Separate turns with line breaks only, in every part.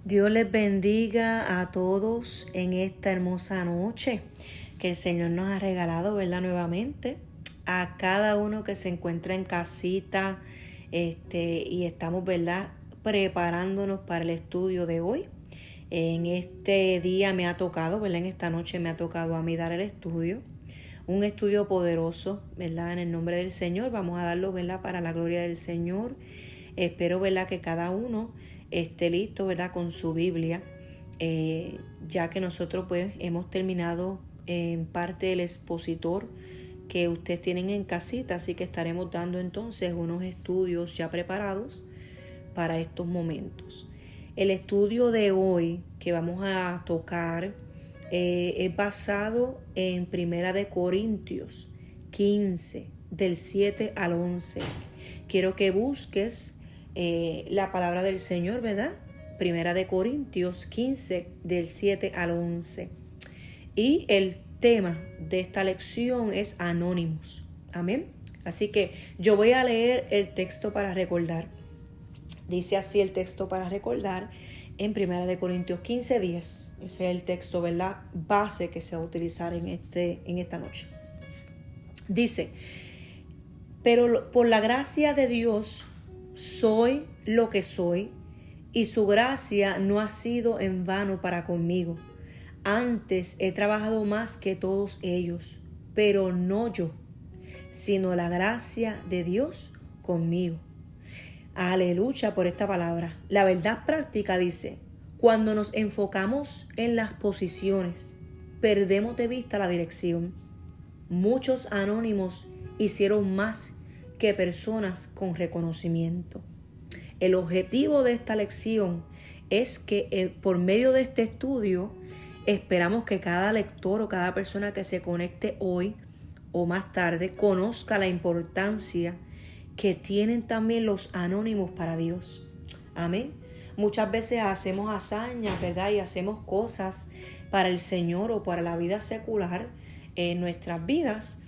Dios les bendiga a todos en esta hermosa noche que el Señor nos ha regalado, ¿verdad? Nuevamente a cada uno que se encuentra en casita, y estamos, ¿verdad? Preparándonos para el estudio de hoy. En este día me ha tocado, ¿verdad? En esta noche me ha tocado a mí dar el estudio. Un estudio poderoso, ¿verdad? En el nombre del Señor. Vamos a darlo, ¿verdad? Para la gloria del Señor. Espero, ¿verdad? Que cada uno esté listo, ¿verdad? Con su Biblia. Ya que nosotros pues hemos terminado en parte el expositor que ustedes tienen en casita. Así que estaremos dando entonces unos estudios ya preparados para estos momentos. El estudio de hoy que vamos a tocar es basado en Primera de Corintios 15, del 7 al 11. Quiero que busques la palabra del Señor, ¿verdad? Primera de Corintios 15, del 7 al 11. Y el tema de esta lección es anónimos. Amén. Así que yo voy a leer el texto para recordar. Dice así el texto para recordar en 1 Corintios 15:10. Ese es el texto, ¿verdad? Base que se va a utilizar en esta noche. Dice: pero por la gracia de Dios soy lo que soy, y su gracia no ha sido en vano para conmigo. Antes he trabajado más que todos ellos, pero no yo, sino la gracia de Dios conmigo. Aleluya por esta palabra. La verdad práctica dice: cuando nos enfocamos en las posiciones, perdemos de vista la dirección. Muchos anónimos hicieron más que personas con reconocimiento. El objetivo de esta lección es que por medio de este estudio esperamos que cada lector o cada persona que se conecte hoy o más tarde conozca la importancia que tienen también los anónimos para Dios. Amén. Muchas veces hacemos hazañas, ¿verdad? Y hacemos cosas para el Señor o para la vida secular en nuestras vidas.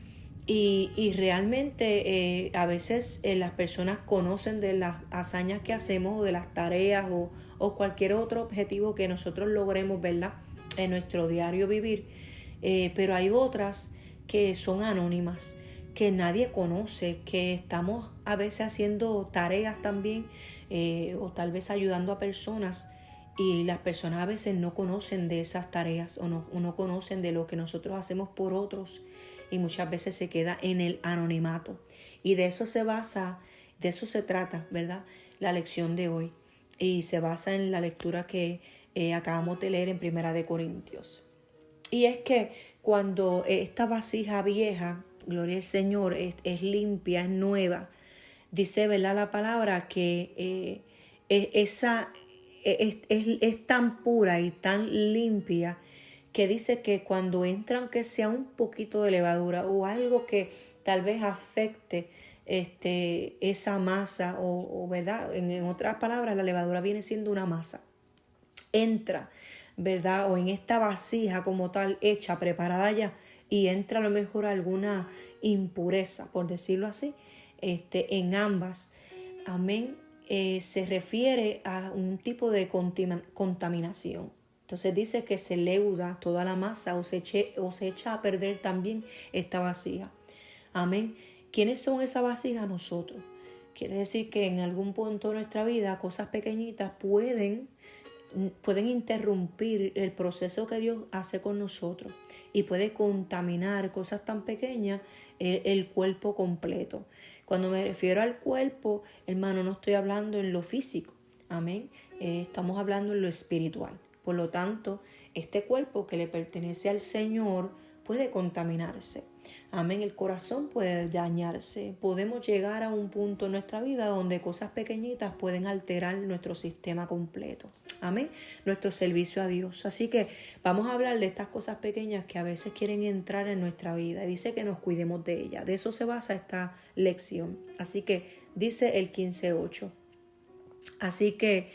Y realmente a veces las personas conocen de las hazañas que hacemos o de las tareas o cualquier otro objetivo que nosotros logremos, ¿verdad? En nuestro diario vivir. Pero hay otras que son anónimas, que nadie conoce, que estamos a veces haciendo tareas también o tal vez ayudando a personas y las personas a veces no conocen de esas tareas o no conocen de lo que nosotros hacemos por otros y muchas veces se queda en el anonimato. Y de eso se trata, ¿verdad? La lección de hoy. Y se basa en la lectura que acabamos de leer en Primera de Corintios. Y es que cuando esta vasija vieja, gloria al Señor, es limpia, es nueva, dice, ¿verdad? La palabra que esa es tan pura y tan limpia que dice que cuando entra, aunque sea un poquito de levadura o algo que tal vez afecte esa masa o ¿verdad? En otras palabras, la levadura viene siendo una masa. Entra, ¿verdad? O en esta vasija como tal, hecha, preparada ya, y entra a lo mejor alguna impureza, por decirlo así, en ambas. Amén. Se refiere a un tipo de contaminación. Entonces dice que se leuda toda la masa o se echa a perder también esta vasija. Amén. ¿Quiénes son esas vasijas? Nosotros. Quiere decir que en algún punto de nuestra vida cosas pequeñitas pueden interrumpir el proceso que Dios hace con nosotros y puede contaminar cosas tan pequeñas el cuerpo completo. Cuando me refiero al cuerpo, hermano, no estoy hablando en lo físico, amén, estamos hablando en lo espiritual. Por lo tanto, este cuerpo que le pertenece al Señor puede contaminarse. Amén. El corazón puede dañarse. Podemos llegar a un punto en nuestra vida donde cosas pequeñitas pueden alterar nuestro sistema completo. Amén. Nuestro servicio a Dios. Así que vamos a hablar de estas cosas pequeñas que a veces quieren entrar en nuestra vida. Dice que nos cuidemos de ellas. De eso se basa esta lección. Así que dice el 15:8. Así que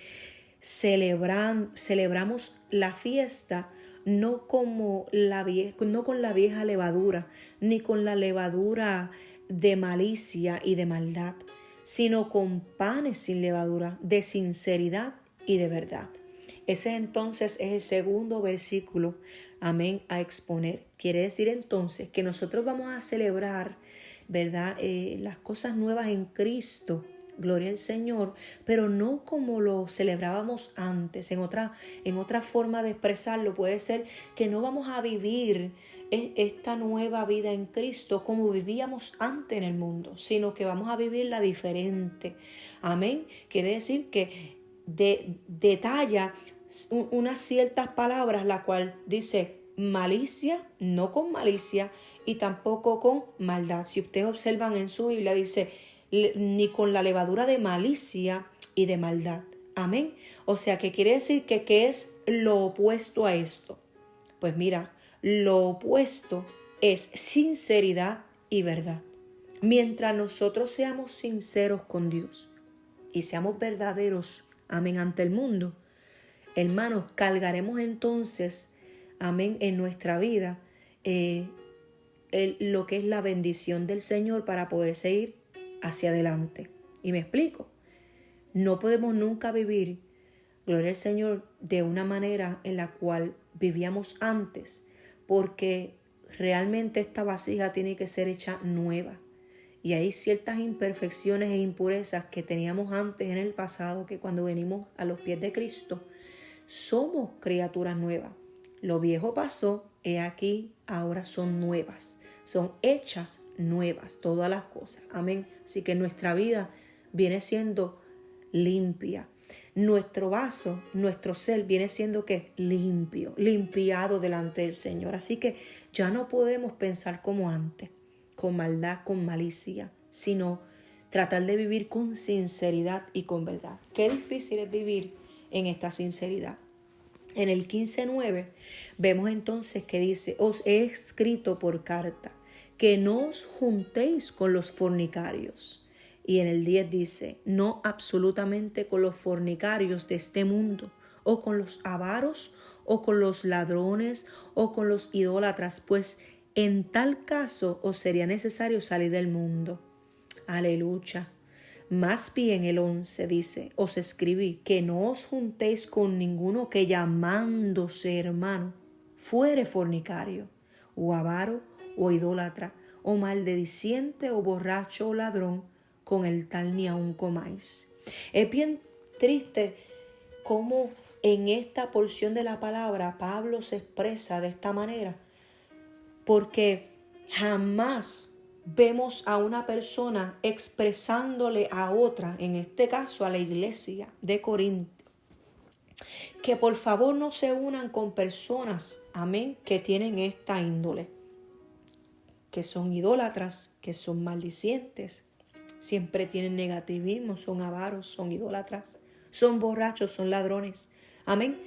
celebramos la fiesta no con la vieja levadura, ni con la levadura de malicia y de maldad, sino con panes sin levadura, de sinceridad y de verdad. Ese entonces es el segundo versículo, amén, a exponer. Quiere decir entonces que nosotros vamos a celebrar, ¿verdad? Las cosas nuevas en Cristo, gloria al Señor, pero no como lo celebrábamos antes. En otra forma de expresarlo puede ser que no vamos a vivir esta nueva vida en Cristo como vivíamos antes en el mundo, sino que vamos a vivirla diferente. Amén. Quiere decir que detalla unas ciertas palabras, la cual dice malicia, no con malicia, y tampoco con maldad. Si ustedes observan en su Biblia, dice ni con la levadura de malicia y de maldad. Amén. O sea, que quiere decir que ¿qué es lo opuesto a esto? Pues mira, lo opuesto es sinceridad y verdad. Mientras nosotros seamos sinceros con Dios y seamos verdaderos, amén, ante el mundo, hermanos, cargaremos entonces, amén, en nuestra vida lo que es la bendición del Señor para poder seguir hacia adelante. Y me explico. No podemos nunca vivir, gloria al Señor, de una manera en la cual vivíamos antes, porque realmente esta vasija tiene que ser hecha nueva. Y hay ciertas imperfecciones e impurezas que teníamos antes en el pasado, que cuando venimos a los pies de Cristo, somos criaturas nuevas. Lo viejo pasó, he aquí, ahora son nuevas. Son hechas nuevas todas las cosas. Amén. Así que nuestra vida viene siendo limpia. Nuestro vaso, nuestro ser viene siendo ¿qué? Limpio, limpiado delante del Señor. Así que ya no podemos pensar como antes, con maldad, con malicia, sino tratar de vivir con sinceridad y con verdad. Qué difícil es vivir en esta sinceridad. En el 15:9 vemos entonces que dice: os he escrito por carta que no os juntéis con los fornicarios. Y en el 10 dice: no absolutamente con los fornicarios de este mundo, o con los avaros, o con los ladrones, o con los idólatras, pues en tal caso os sería necesario salir del mundo. Aleluya. Más bien el 11 dice: os escribí que no os juntéis con ninguno que llamándose hermano fuere fornicario, o avaro, o idólatra, o maldiciente, o borracho, o ladrón, con el tal ni aun comáis. Es bien triste cómo en esta porción de la palabra Pablo se expresa de esta manera, porque jamás vemos a una persona expresándole a otra, en este caso a la iglesia de Corinto, que por favor no se unan con personas, amén, que tienen esta índole, que son idólatras, que son maldicientes, siempre tienen negativismo, son avaros, son idólatras, son borrachos, son ladrones, amén,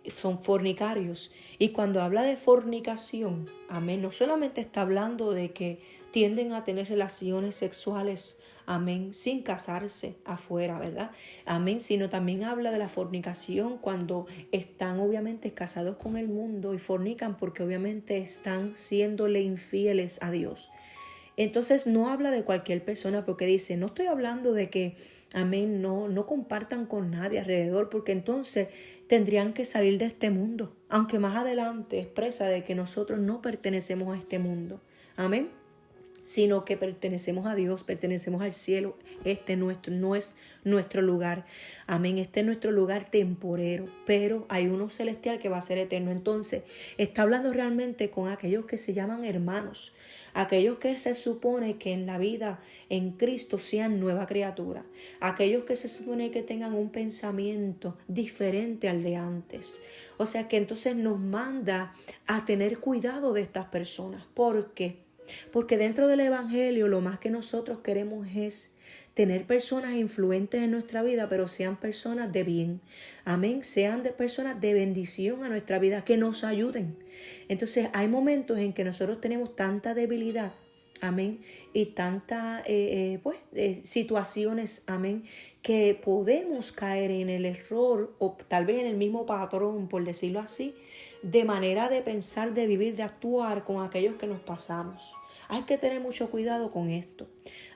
son fornicarios. Y cuando habla de fornicación, amén, no solamente está hablando de que tienden a tener relaciones sexuales, amén, sin casarse afuera, ¿verdad? Amén, sino también habla de la fornicación cuando están obviamente casados con el mundo y fornican porque obviamente están siéndole infieles a Dios. Entonces no habla de cualquier persona, porque dice, no estoy hablando de que, amén, no compartan con nadie alrededor, porque entonces tendrían que salir de este mundo, aunque más adelante expresa de que nosotros no pertenecemos a este mundo, amén, sino que pertenecemos a Dios, pertenecemos al cielo. Este no es nuestro lugar, amén, este es nuestro lugar temporero, pero hay uno celestial que va a ser eterno. Entonces está hablando realmente con aquellos que se llaman hermanos, aquellos que se supone que en la vida en Cristo sean nueva criatura, aquellos que se supone que tengan un pensamiento diferente al de antes. O sea que entonces nos manda a tener cuidado de estas personas. ¿Por qué? Porque dentro del Evangelio lo más que nosotros queremos es tener personas influentes en nuestra vida, pero sean personas de bien, amén, sean de personas de bendición a nuestra vida, que nos ayuden. Entonces hay momentos en que nosotros tenemos tanta debilidad, amén, y tantas situaciones, amén, que podemos caer en el error o tal vez en el mismo patrón, por decirlo así, de manera de pensar, de vivir, de actuar con aquellos que nos pasamos. Hay que tener mucho cuidado con esto.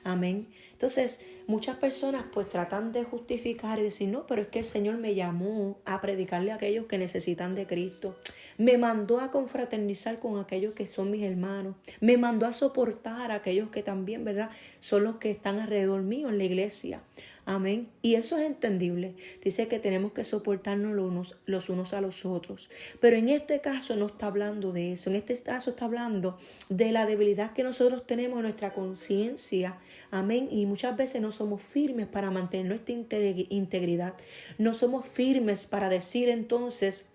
Amén. Entonces, muchas personas pues tratan de justificar y decir, no, pero es que el Señor me llamó a predicarle a aquellos que necesitan de Cristo. Me mandó a confraternizar con aquellos que son mis hermanos. Me mandó a soportar a aquellos que también, ¿verdad?, son los que están alrededor mío en la iglesia. Amén. Y eso es entendible. Dice que tenemos que soportarnos los unos a los otros. Pero en este caso no está hablando de eso. En este caso está hablando de la debilidad que nosotros tenemos en nuestra conciencia. Amén. Y muchas veces no somos firmes para mantener nuestra integridad. No somos firmes para decir entonces,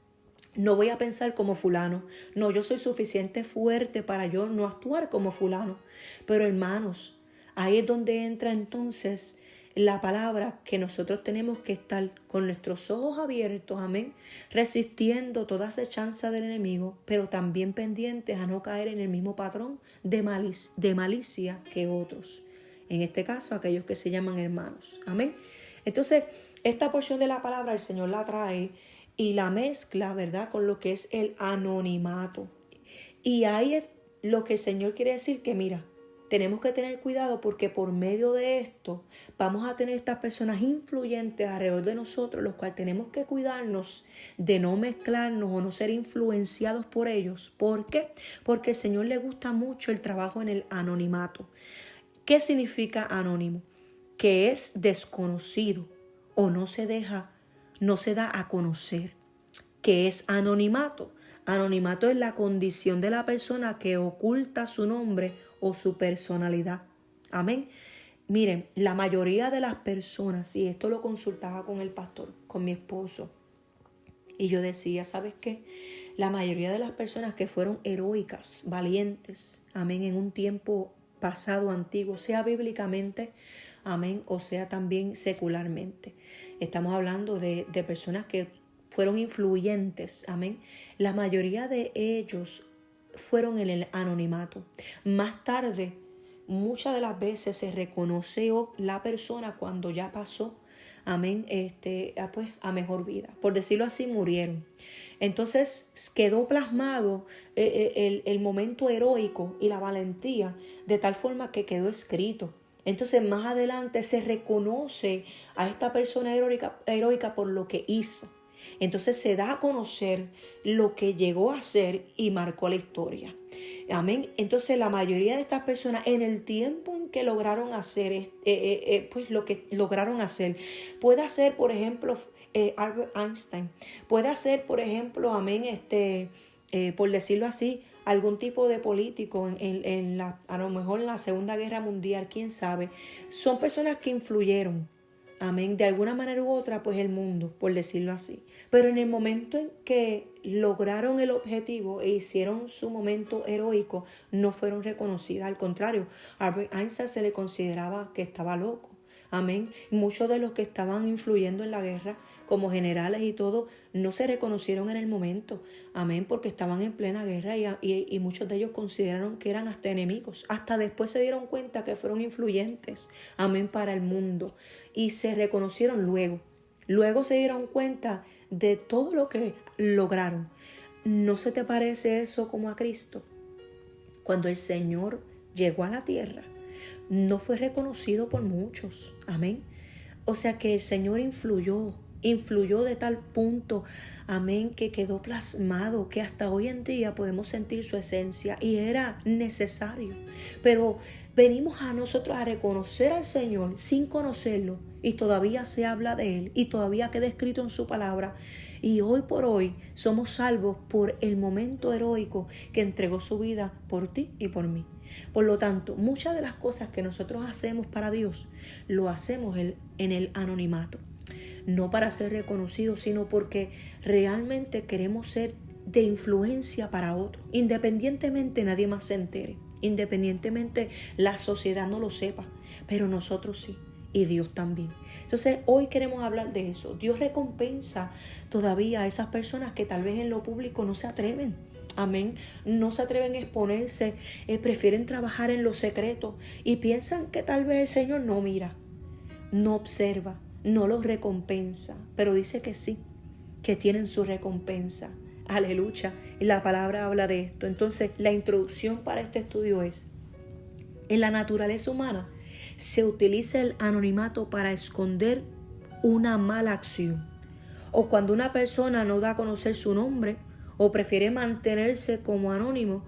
no voy a pensar como fulano. No, yo soy suficiente fuerte para yo no actuar como fulano. Pero hermanos, ahí es donde entra entonces la palabra que nosotros tenemos que estar con nuestros ojos abiertos, amén, resistiendo toda acechanza del enemigo, pero también pendientes a no caer en el mismo patrón de malicia que otros. En este caso, aquellos que se llaman hermanos, amén. Entonces, esta porción de la palabra el Señor la trae y la mezcla, ¿verdad?, con lo que es el anonimato. Y ahí es lo que el Señor quiere decir que, mira, tenemos que tener cuidado porque por medio de esto vamos a tener estas personas influyentes alrededor de nosotros, los cuales tenemos que cuidarnos de no mezclarnos o no ser influenciados por ellos. ¿Por qué? Porque al Señor le gusta mucho el trabajo en el anonimato. ¿Qué significa anónimo? Que es desconocido o no se da a conocer. ¿Qué es anonimato? Anonimato es la condición de la persona que oculta su nombre o su personalidad. Amén. Miren, la mayoría de las personas, y esto lo consultaba con el pastor, con mi esposo, y yo decía, ¿sabes qué? La mayoría de las personas que fueron heroicas, valientes, amén, en un tiempo pasado, antiguo, sea bíblicamente, amén, o sea también secularmente. Estamos hablando de personas que fueron influyentes, amén. La mayoría de ellos fueron en el anonimato. Más tarde, muchas de las veces se reconoció la persona cuando ya pasó, amén, a mejor vida. Por decirlo así, murieron. Entonces quedó plasmado el momento heroico y la valentía de tal forma que quedó escrito. Entonces más adelante se reconoce a esta persona heroica por lo que hizo. Entonces se da a conocer lo que llegó a ser y marcó la historia. Amén. Entonces la mayoría de estas personas en el tiempo en que lograron hacer pues lo que lograron hacer, puede ser por ejemplo Albert Einstein, puede ser por ejemplo, amén, por decirlo así, algún tipo de político a lo mejor en la Segunda Guerra Mundial, quién sabe. Son personas que influyeron, amén, de alguna manera u otra, pues el mundo, por decirlo así. Pero en el momento en que lograron el objetivo e hicieron su momento heroico, no fueron reconocidas. Al contrario, a Albert Einstein se le consideraba que estaba loco. Amén. Muchos de los que estaban influyendo en la guerra, como generales y todo, no se reconocieron en el momento. Amén, porque estaban en plena guerra y muchos de ellos consideraron que eran hasta enemigos. Hasta después se dieron cuenta que fueron influyentes, amén, para el mundo. Y se reconocieron luego. Luego se dieron cuenta de todo lo que lograron. ¿No se te parece eso como a Cristo? Cuando el Señor llegó a la tierra, no fue reconocido por muchos. Amén. O sea que el Señor influyó de tal punto, amén, que quedó plasmado, que hasta hoy en día podemos sentir su esencia y era necesario. Pero venimos a nosotros a reconocer al Señor sin conocerlo y todavía se habla de Él y todavía queda escrito en su palabra. Y hoy por hoy somos salvos por el momento heroico que entregó su vida por ti y por mí. Por lo tanto, muchas de las cosas que nosotros hacemos para Dios, lo hacemos en el anonimato. No para ser reconocidos, sino porque realmente queremos ser de influencia para otros. Independientemente nadie más se entere, independientemente la sociedad no lo sepa, pero nosotros sí. Y Dios también. Entonces hoy queremos hablar de eso. Dios recompensa todavía a esas personas que tal vez en lo público no se atreven. Amén. No se atreven a exponerse, prefieren trabajar en lo secreto y piensan que tal vez el Señor no mira, no observa, no los recompensa. Pero dice que sí, que tienen su recompensa. Aleluya. Y la palabra habla de esto. Entonces la introducción para este estudio es: en la naturaleza humana se utiliza el anonimato para esconder una mala acción. O cuando una persona no da a conocer su nombre o prefiere mantenerse como anónimo,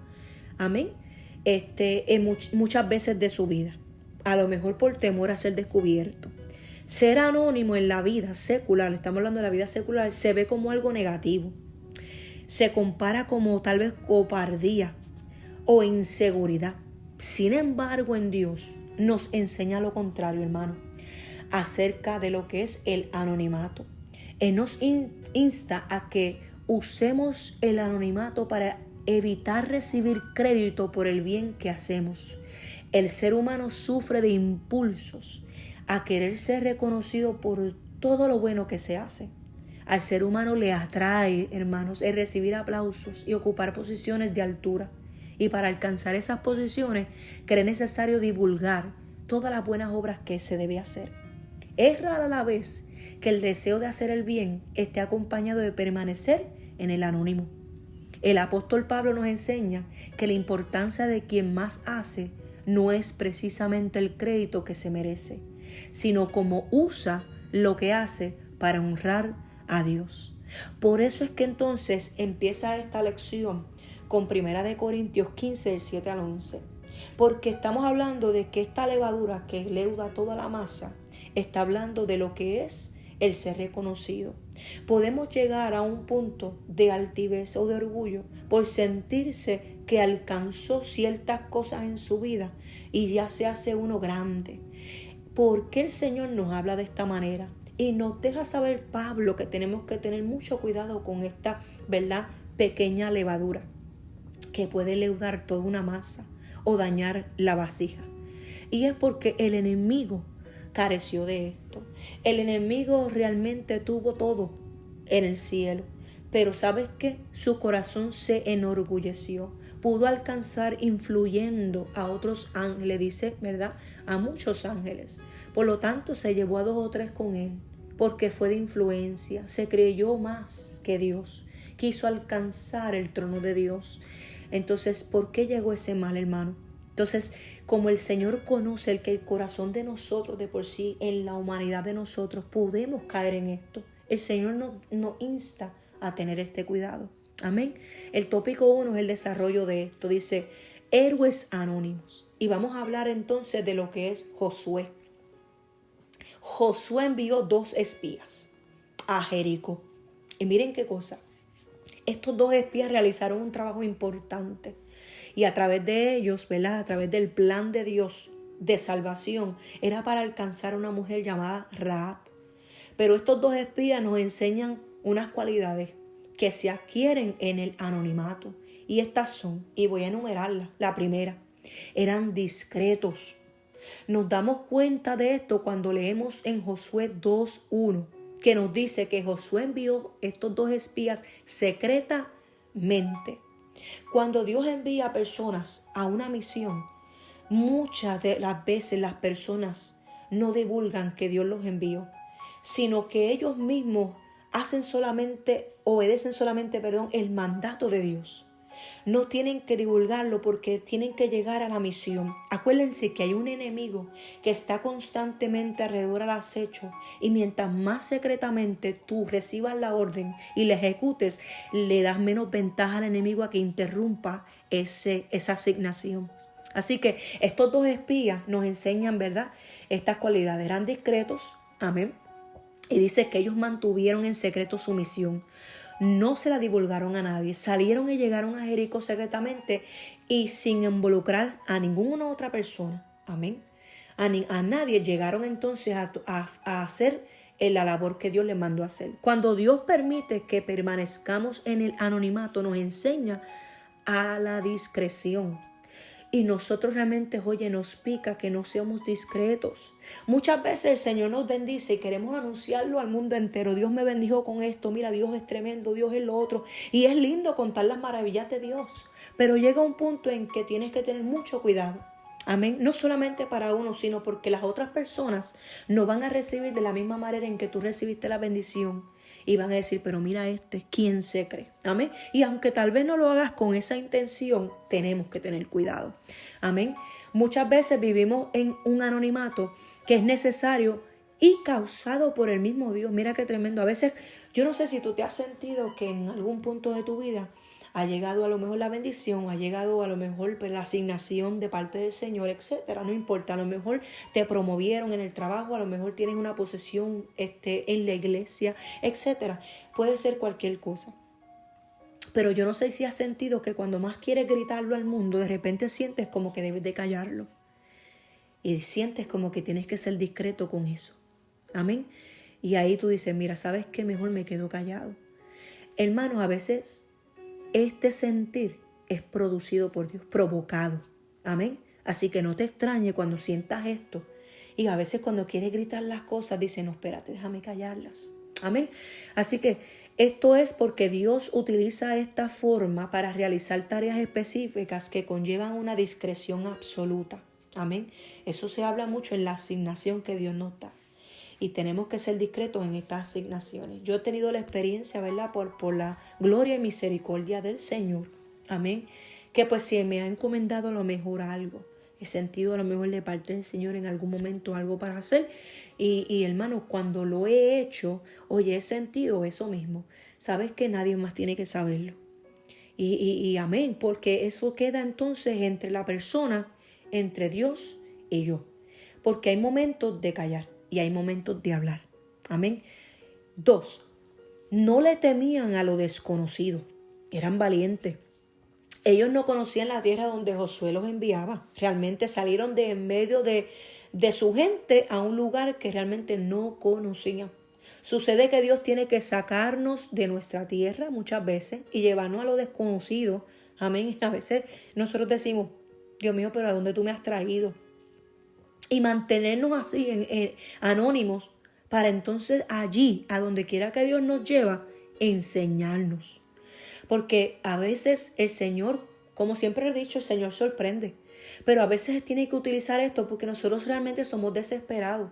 amén, muchas veces de su vida, a lo mejor por temor a ser descubierto. Ser anónimo en la vida secular, estamos hablando de la vida secular, se ve como algo negativo. Se compara como tal vez cobardía o inseguridad. Sin embargo, en Dios nos enseña lo contrario, hermano, acerca de lo que es el anonimato. Él nos insta a que usemos el anonimato para evitar recibir crédito por el bien que hacemos. El ser humano sufre de impulsos a querer ser reconocido por todo lo bueno que se hace. Al ser humano le atrae, hermanos, el recibir aplausos y ocupar posiciones de altura. Y para alcanzar esas posiciones, cree necesario divulgar todas las buenas obras que se debe hacer. Es rara la vez que el deseo de hacer el bien esté acompañado de permanecer en el anónimo. El apóstol Pablo nos enseña que la importancia de quien más hace no es precisamente el crédito que se merece, sino cómo usa lo que hace para honrar a Dios. Por eso es que entonces empieza esta lección con 1 Corintios 15, del 7 al 11. Porque estamos hablando de que esta levadura que leuda toda la masa está hablando de lo que es el ser reconocido. Podemos llegar a un punto de altivez o de orgullo por sentirse que alcanzó ciertas cosas en su vida y ya se hace uno grande. ¿Por qué el Señor nos habla de esta manera? Y nos deja saber Pablo que tenemos que tener mucho cuidado con esta, ¿verdad?, pequeña levadura que puede leudar toda una masa o dañar la vasija. Y es porque el enemigo careció de esto. El enemigo realmente tuvo todo en el cielo, pero ¿sabes qué? Su corazón se enorgulleció. Pudo alcanzar influyendo a otros ángeles, dice, ¿verdad?, a muchos ángeles. Por lo tanto, se llevó a 2 o 3 con él, porque fue de influencia, se creyó más que Dios, quiso alcanzar el trono de Dios. Entonces, ¿por qué llegó ese mal, hermano? Entonces, como el Señor conoce el corazón de nosotros de por sí, en la humanidad de nosotros, podemos caer en esto. El Señor nos insta a tener este cuidado. Amén. El tópico 1 es el desarrollo de esto. Dice, héroes anónimos. Y vamos a hablar entonces de lo que es Josué. Josué envió 2 espías a Jericó. Y miren qué cosa. Estos 2 espías realizaron un trabajo importante. Y a través de ellos, ¿verdad?, a través del plan de Dios de salvación, era para alcanzar a una mujer llamada Rahab. Pero estos 2 espías nos enseñan unas cualidades que se adquieren en el anonimato. Y estas son, y voy a enumerarlas. La primera, eran discretos. Nos damos cuenta de esto cuando leemos en Josué 2:1, que nos dice que Josué envió estos 2 espías secretamente. Cuando Dios envía personas a una misión, muchas de las veces las personas no divulgan que Dios los envió, sino que ellos mismos obedecen solamente el mandato de Dios. No tienen que divulgarlo porque tienen que llegar a la misión. Acuérdense que hay un enemigo que está constantemente alrededor al acecho, y mientras más secretamente tú recibas la orden y la ejecutes, le das menos ventaja al enemigo a que interrumpa esa asignación. Así que estos 2 espías nos enseñan, ¿verdad?, estas cualidades. Eran discretos, amén. Y dice que ellos mantuvieron en secreto su misión. No se la divulgaron a nadie. Salieron y llegaron a Jericó secretamente y sin involucrar a ninguna otra persona. Amén. A nadie. Llegaron entonces a hacer la labor que Dios les mandó a hacer. Cuando Dios permite que permanezcamos en el anonimato, nos enseña a la discreción. Y nosotros realmente, nos pica que no seamos discretos. Muchas veces el Señor nos bendice y queremos anunciarlo al mundo entero. Dios me bendijo con esto. Mira, Dios es tremendo, Dios es lo otro. Y es lindo contar las maravillas de Dios. Pero llega un punto en que tienes que tener mucho cuidado. Amén. No solamente para uno, sino porque las otras personas no van a recibir de la misma manera en que tú recibiste la bendición. Y van a decir, pero mira ¿quién se cree? Amén. Y aunque tal vez no lo hagas con esa intención, tenemos que tener cuidado. Amén. Muchas veces vivimos en un anonimato que es necesario y causado por el mismo Dios. Mira qué tremendo. A veces, yo no sé si tú te has sentido que en algún punto de tu vida ha llegado a lo mejor la bendición, ha llegado a lo mejor la asignación de parte del Señor, etcétera. No importa, a lo mejor te promovieron en el trabajo, a lo mejor tienes una posesión en la iglesia, etcétera. Puede ser cualquier cosa. Pero yo no sé si has sentido que cuando más quieres gritarlo al mundo, de repente sientes como que debes de callarlo. Y sientes como que tienes que ser discreto con eso. Amén. Y ahí tú dices, mira, ¿sabes qué? Mejor me quedo callado. Hermanos, a veces este sentir es producido por Dios, provocado. Amén. Así que no te extrañe cuando sientas esto. Y a veces cuando quieres gritar las cosas, dices, no, espérate, déjame callarlas. Amén. Así que esto es porque Dios utiliza esta forma para realizar tareas específicas que conllevan una discreción absoluta. Amén. Eso se habla mucho en la asignación que Dios nos da. Y tenemos que ser discretos en estas asignaciones. Yo he tenido la experiencia, ¿verdad? Por la gloria y misericordia del Señor. Amén. Que pues si me ha encomendado a lo mejor algo. He sentido a lo mejor de parte del Señor en algún momento algo para hacer. Y hermano, cuando lo he hecho, oye, he sentido eso mismo. Sabes que nadie más tiene que saberlo. Y amén. Porque eso queda entonces entre la persona, entre Dios y yo. Porque hay momentos de callar. Y hay momentos de hablar. Amén. 2. No le temían a lo desconocido. Eran valientes. Ellos no conocían la tierra donde Josué los enviaba. Realmente salieron de en medio de su gente a un lugar que realmente no conocían. Sucede que Dios tiene que sacarnos de nuestra tierra muchas veces y llevarnos a lo desconocido. Amén. A veces nosotros decimos, Dios mío, pero ¿a dónde tú me has traído? Y mantenernos así anónimos para entonces allí, a donde quiera que Dios nos lleva, enseñarnos. Porque a veces el Señor, como siempre he dicho, el Señor sorprende. Pero a veces tiene que utilizar esto porque nosotros realmente somos desesperados.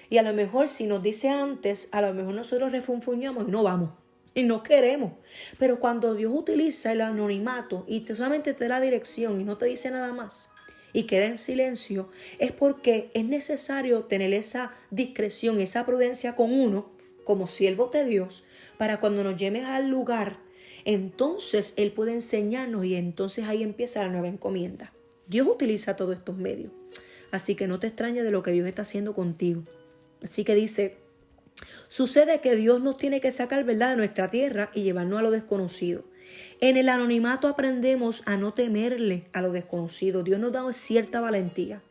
Y a lo mejor si nos dice antes, a lo mejor nosotros refunfuñamos y no vamos. Y no queremos. Pero cuando Dios utiliza el anonimato y solamente te da la dirección y no te dice nada más, y queda en silencio, es porque es necesario tener esa discreción, esa prudencia con uno, como siervos de Dios, para cuando nos lleve al lugar, entonces Él puede enseñarnos y entonces ahí empieza la nueva encomienda. Dios utiliza todos estos medios, así que no te extrañes de lo que Dios está haciendo contigo. Así que dice, sucede que Dios nos tiene que sacar, ¿verdad?, de nuestra tierra y llevarnos a lo desconocido. En el anonimato aprendemos a no temerle a lo desconocido. Dios nos da cierta valentía.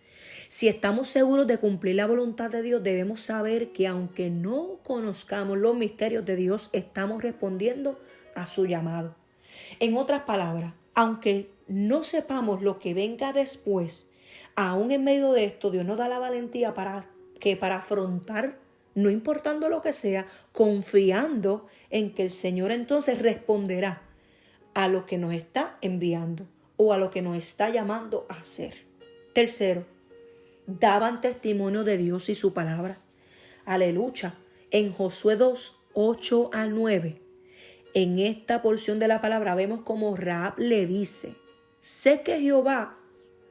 Si estamos seguros de cumplir la voluntad de Dios, debemos saber que aunque no conozcamos los misterios de Dios, estamos respondiendo a su llamado. En otras palabras, aunque no sepamos lo que venga después, aún en medio de esto, Dios nos da la valentía para afrontar, no importando lo que sea, confiando en que el Señor entonces responderá a lo que nos está enviando o a lo que nos está llamando a hacer. 3, daban testimonio de Dios y su palabra. Aleluya. En Josué 2, 8-9, en esta porción de la palabra vemos como Rahab le dice, sé que Jehová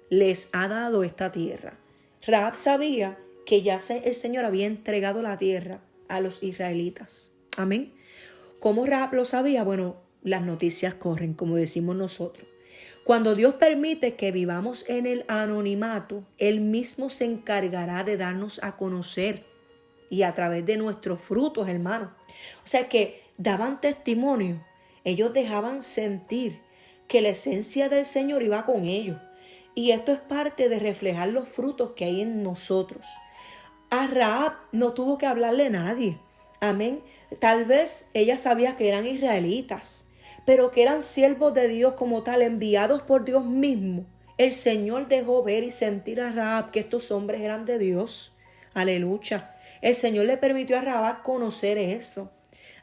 les ha dado esta tierra. Rahab sabía que ya el Señor había entregado la tierra a los israelitas. Amén. ¿Cómo Rahab lo sabía? Bueno, las noticias corren, como decimos nosotros. Cuando Dios permite que vivamos en el anonimato, Él mismo se encargará de darnos a conocer y a través de nuestros frutos, hermanos. O sea que daban testimonio, ellos dejaban sentir que la esencia del Señor iba con ellos. Y esto es parte de reflejar los frutos que hay en nosotros. A Rahab no tuvo que hablarle a nadie. Amén. Tal vez ella sabía que eran israelitas, pero que eran siervos de Dios como tal, enviados por Dios mismo. El Señor dejó ver y sentir a Rahab que estos hombres eran de Dios. Aleluya. El Señor le permitió a Rahab conocer eso.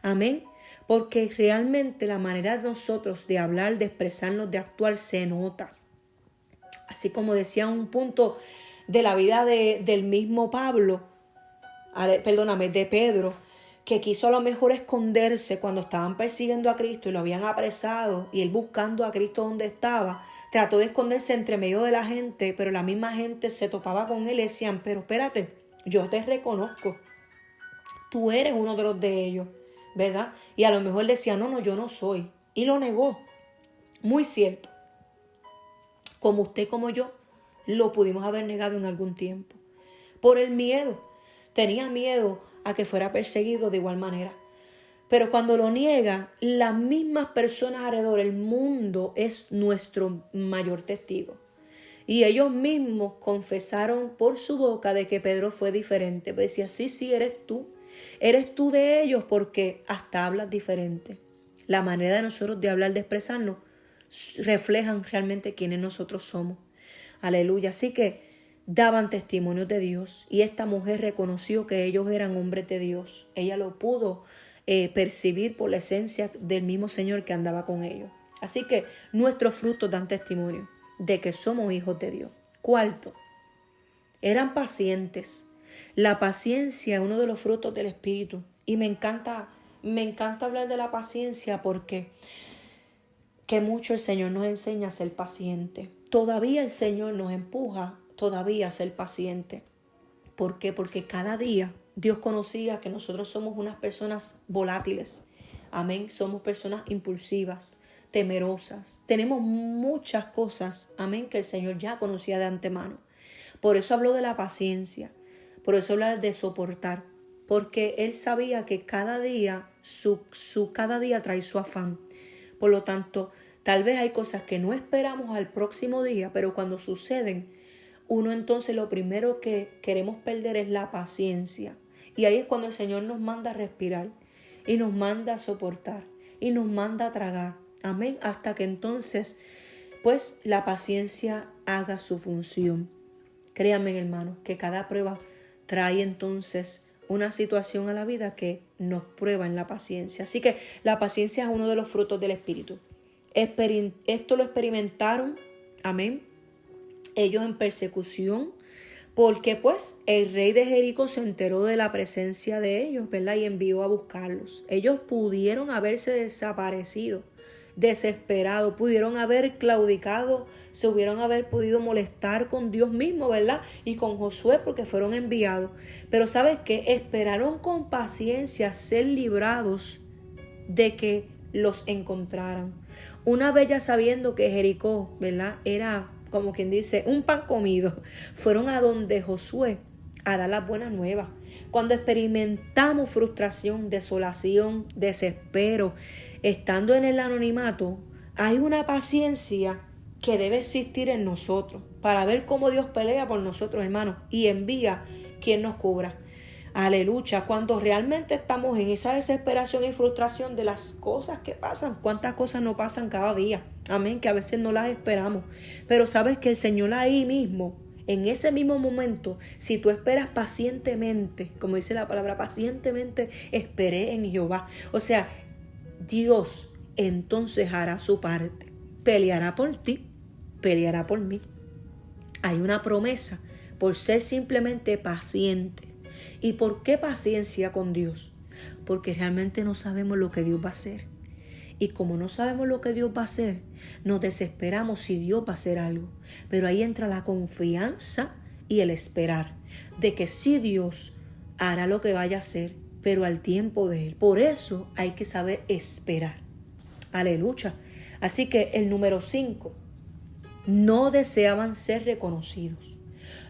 Amén. Porque realmente la manera de nosotros de hablar, de expresarnos, de actuar se nota. Así como decía un punto de la vida del mismo de Pedro, que quiso a lo mejor esconderse cuando estaban persiguiendo a Cristo y lo habían apresado y él buscando a Cristo donde estaba, trató de esconderse entre medio de la gente, pero la misma gente se topaba con él y decían, pero espérate, yo te reconozco, tú eres uno de los de ellos, ¿verdad? Y a lo mejor decía, no, yo no soy. Y lo negó. Muy cierto. Como usted, como yo, lo pudimos haber negado en algún tiempo. Por el miedo. Tenía miedo a que fuera perseguido de igual manera. Pero cuando lo niega, las mismas personas alrededor, el mundo es nuestro mayor testigo. Y ellos mismos confesaron por su boca de que Pedro fue diferente. Pues decía, sí, eres tú. Eres tú de ellos porque hasta hablas diferente. La manera de nosotros de hablar, de expresarnos, reflejan realmente quiénes nosotros somos. Aleluya. Así que daban testimonio de Dios y esta mujer reconoció que ellos eran hombres de Dios. Ella lo pudo percibir por la esencia del mismo Señor que andaba con ellos. Así que nuestros frutos dan testimonio de que somos hijos de Dios. Cuarto, eran pacientes. La paciencia es uno de los frutos del Espíritu y me encanta hablar de la paciencia porque que mucho el Señor nos enseña a ser paciente. Todavía el Señor nos empuja a ser paciente. ¿Por qué? Porque cada día Dios conocía que nosotros somos unas personas volátiles. Amén. Somos personas impulsivas, temerosas. Tenemos muchas cosas, amén, que el Señor ya conocía de antemano. Por eso habló de la paciencia. Por eso habla de soportar. Porque Él sabía que cada día, cada día trae su afán. Por lo tanto, tal vez hay cosas que no esperamos al próximo día, pero cuando suceden, uno entonces lo primero que queremos perder es la paciencia. Y ahí es cuando el Señor nos manda a respirar y nos manda a soportar y nos manda a tragar. Amén. Hasta que entonces, pues, la paciencia haga su función. Créanme, hermanos, que cada prueba trae entonces una situación a la vida que nos prueba en la paciencia. Así que la paciencia es uno de los frutos del Espíritu. Esto lo experimentaron, amén, ellos en persecución, porque pues el rey de Jericó se enteró de la presencia de ellos, ¿verdad? Y envió a buscarlos. Ellos pudieron haberse desaparecido, desesperado, pudieron haber claudicado, se hubieran haber podido molestar con Dios mismo, ¿verdad? Y con Josué porque fueron enviados. Pero ¿sabes qué? Esperaron con paciencia ser librados de que los encontraran. Una vez ya sabiendo que Jericó, ¿verdad?, era como quien dice un pan comido, fueron a donde Josué a dar las buenas nuevas. Cuando experimentamos frustración, desolación, desespero, estando en el anonimato, hay una paciencia que debe existir en nosotros para ver cómo Dios pelea por nosotros, hermanos, y envía quien nos cubra. Aleluya, cuando realmente estamos en esa desesperación y frustración de las cosas que pasan, cuántas cosas no pasan cada día, amén, que a veces no las esperamos, pero sabes que el Señor ahí mismo, en ese mismo momento, si tú esperas pacientemente, como dice la palabra, pacientemente esperé en Jehová, o sea, Dios entonces hará su parte, peleará por ti, peleará por mí. Hay una promesa por ser simplemente paciente. ¿Y por qué paciencia con Dios? Porque realmente no sabemos lo que Dios va a hacer. Y como no sabemos lo que Dios va a hacer, nos desesperamos si Dios va a hacer algo. Pero ahí entra la confianza y el esperar de que sí Dios hará lo que vaya a hacer, pero al tiempo de Él. Por eso hay que saber esperar. Aleluya. Así que el número 5, no deseaban ser reconocidos.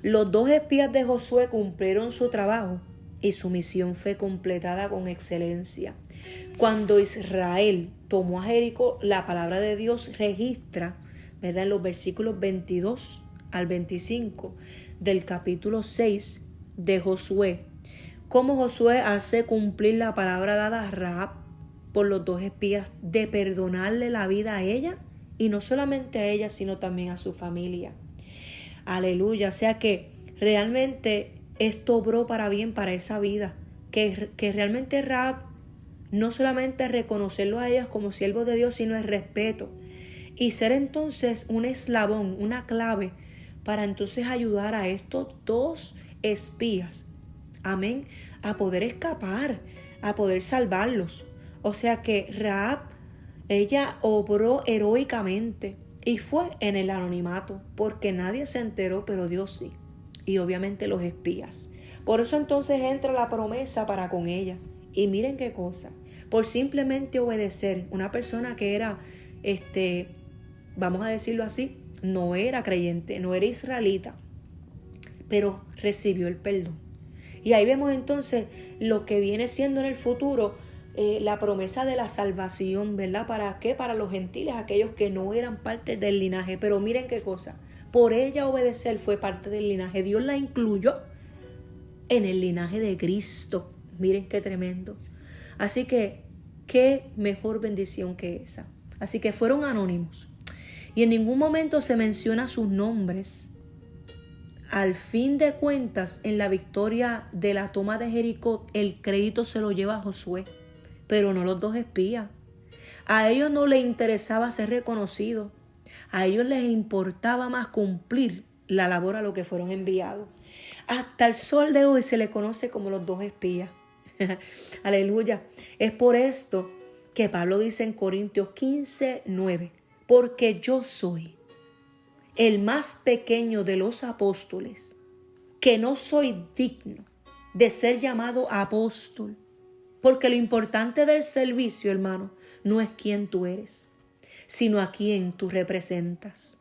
Los 2 espías de Josué cumplieron su trabajo y su misión fue completada con excelencia. Cuando Israel tomó a Jericó, la palabra de Dios registra, ¿verdad?, en los versículos 22 al 25 del capítulo 6 de Josué, cómo Josué hace cumplir la palabra dada a Rahab por los 2 espías de perdonarle la vida a ella y no solamente a ella, sino también a su familia. Aleluya, o sea que realmente esto obró para bien para esa vida, que realmente Rahab no solamente reconocerlo a ellas como siervos de Dios, sino el respeto y ser entonces un eslabón, una clave para entonces ayudar a estos 2 espías, amén, a poder escapar, a poder salvarlos. O sea que Rahab, ella obró heroicamente Y fue en el anonimato, porque nadie se enteró, pero Dios sí. Y obviamente los espías. Por eso entonces entra la promesa para con ella. Y miren qué cosa. Por simplemente obedecer, una persona que era, vamos a decirlo así, no era creyente, no era israelita, pero recibió el perdón. Y ahí vemos entonces lo que viene siendo en el futuro, la promesa de la salvación, ¿verdad? ¿Para qué? Para los gentiles, aquellos que no eran parte del linaje. Pero miren qué cosa, por ella obedecer fue parte del linaje. Dios la incluyó en el linaje de Cristo. Miren qué tremendo. Así que, qué mejor bendición que esa. Así que fueron anónimos. Y en ningún momento se menciona sus nombres. Al fin de cuentas, en la victoria de la toma de Jericó, el crédito se lo lleva a Josué, pero no los dos espías. A ellos no les interesaba ser reconocidos. A ellos les importaba más cumplir la labor a lo que fueron enviados. Hasta el sol de hoy se le conoce como los dos espías. Aleluya. Es por esto que Pablo dice en Corintios 15:9, porque yo soy el más pequeño de los apóstoles, que no soy digno de ser llamado apóstol, porque lo importante del servicio, hermano, no es quién tú eres, sino a quién tú representas.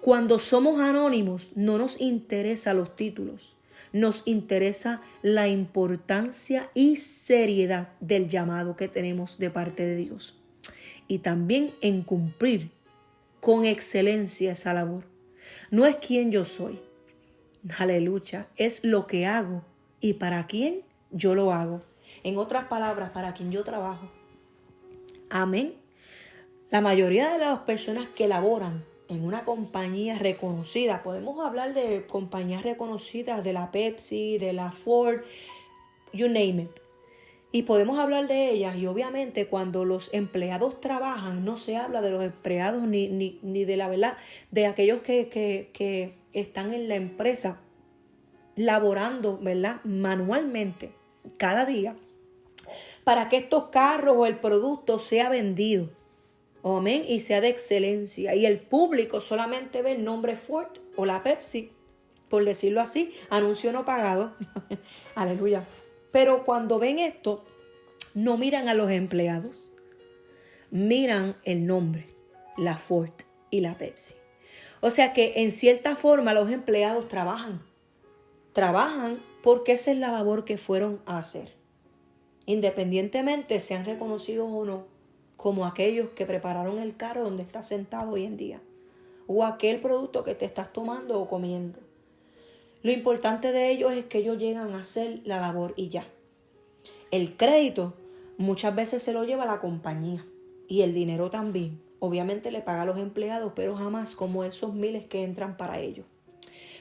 Cuando somos anónimos, no nos interesan los títulos, nos interesa la importancia y seriedad del llamado que tenemos de parte de Dios, y también en cumplir con excelencia esa labor. No es quién yo soy, aleluya, es lo que hago y para quién yo lo hago. En otras palabras, para quién yo trabajo. Amén. La mayoría de las personas que laboran en una compañía reconocida, podemos hablar de compañías reconocidas, de la Pepsi, de la Ford, you name it. Y podemos hablar de ellas, y obviamente cuando los empleados trabajan, no se habla de los empleados ni de la verdad, de aquellos que están en la empresa laborando, ¿verdad? Manualmente, cada día, para que estos carros o el producto sea vendido. Amén. Y sea de excelencia. Y el público solamente ve el nombre Ford o la Pepsi, por decirlo así, anuncio no pagado. Aleluya. Pero cuando ven esto, no miran a los empleados, miran el nombre, la Ford y la Pepsi. O sea que en cierta forma los empleados trabajan porque esa es la labor que fueron a hacer. Independientemente sean reconocidos o no, como aquellos que prepararon el carro donde estás sentado hoy en día, o aquel producto que te estás tomando o comiendo. Lo importante de ellos es que ellos llegan a hacer la labor y ya. El crédito muchas veces se lo lleva la compañía y el dinero también. Obviamente le paga a los empleados, pero jamás como esos miles que entran para ellos.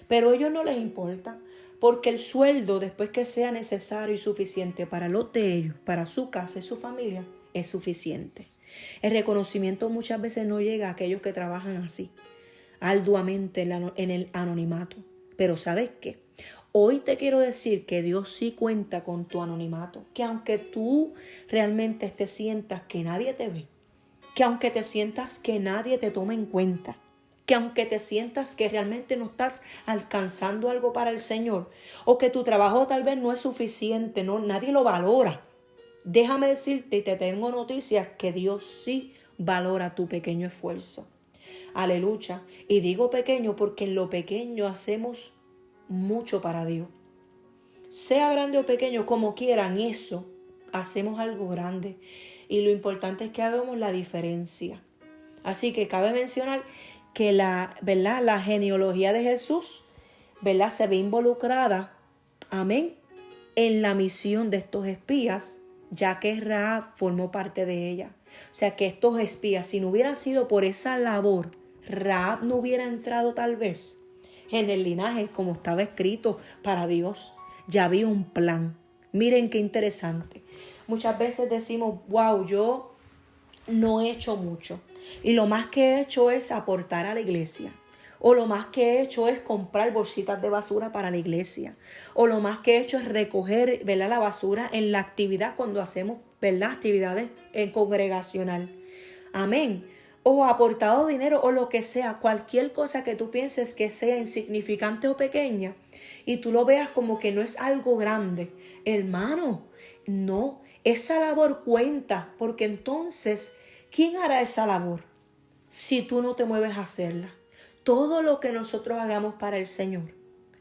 Pero a ellos no les importa, porque el sueldo, después que sea necesario y suficiente para los de ellos, para su casa y su familia, es suficiente. El reconocimiento muchas veces no llega a aquellos que trabajan así, arduamente en el anonimato. Pero ¿sabes qué? Hoy te quiero decir que Dios sí cuenta con tu anonimato, que aunque tú realmente te sientas que nadie te ve, que aunque te sientas que nadie te toma en cuenta, que aunque te sientas que realmente no estás alcanzando algo para el Señor, o que tu trabajo tal vez no es suficiente, nadie lo valora, déjame decirte y te tengo noticias que Dios sí valora tu pequeño esfuerzo. Aleluya. Y digo pequeño porque en lo pequeño hacemos mucho para Dios. Sea grande o pequeño, como quieran, eso hacemos algo grande. Y lo importante es que hagamos la diferencia. Así que cabe mencionar que la genealogía de Jesús, ¿verdad?, se ve involucrada, amén, en la misión de estos espías, ya que Rahab formó parte de ella. O sea que estos espías, si no hubiera sido por esa labor, Rahab no hubiera entrado tal vez en el linaje como estaba escrito para Dios. Ya había un plan. Miren qué interesante. Muchas veces decimos, wow, yo no he hecho mucho. Y lo más que he hecho es aportar a la iglesia. O lo más que he hecho es comprar bolsitas de basura para la iglesia. O lo más que he hecho es recoger, ¿verdad?, la basura en la actividad cuando hacemos, ¿verdad?, actividades congregacional. Amén. o aportado dinero o lo que sea, cualquier cosa que tú pienses que sea insignificante o pequeña y tú lo veas como que no es algo grande, hermano, no, esa labor cuenta, porque entonces, ¿quién hará esa labor si tú no te mueves a hacerla? Todo lo que nosotros hagamos para el Señor,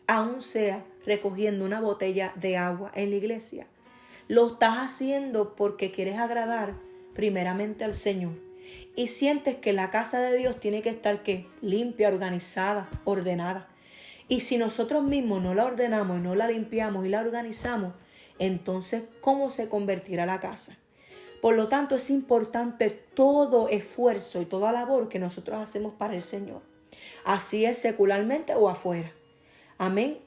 aun sea recogiendo una botella de agua en la iglesia, lo estás haciendo porque quieres agradar primeramente al Señor y sientes que la casa de Dios tiene que estar ¿qué? Limpia, organizada, ordenada. Y si nosotros mismos no la ordenamos y no la limpiamos y la organizamos, entonces ¿cómo se convertirá la casa? Por lo tanto, es importante todo esfuerzo y toda labor que nosotros hacemos para el Señor. Así es secularmente o afuera. Amén.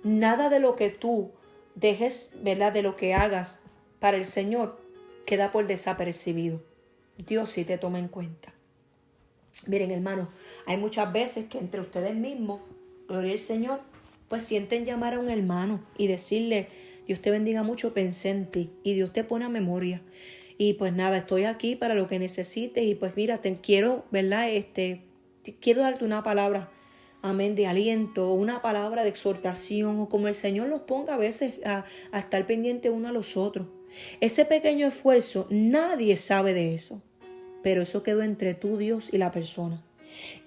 Nada de lo que tú dejes, ¿verdad? De lo que hagas para el Señor queda por desapercibido. Dios sí te toma en cuenta. Miren, hermanos, hay muchas veces que entre ustedes mismos, gloria al Señor, pues sienten llamar a un hermano y decirle, Dios te bendiga mucho, pensé en ti, y Dios te pone a memoria. Y pues nada, estoy aquí para lo que necesites y pues mira, te quiero, ¿verdad? Quiero darte una palabra, amén, de aliento, una palabra de exhortación, o como el Señor nos ponga a veces a estar pendiente uno a los otros. Ese pequeño esfuerzo, nadie sabe de eso, pero eso quedó entre tú, Dios y la persona.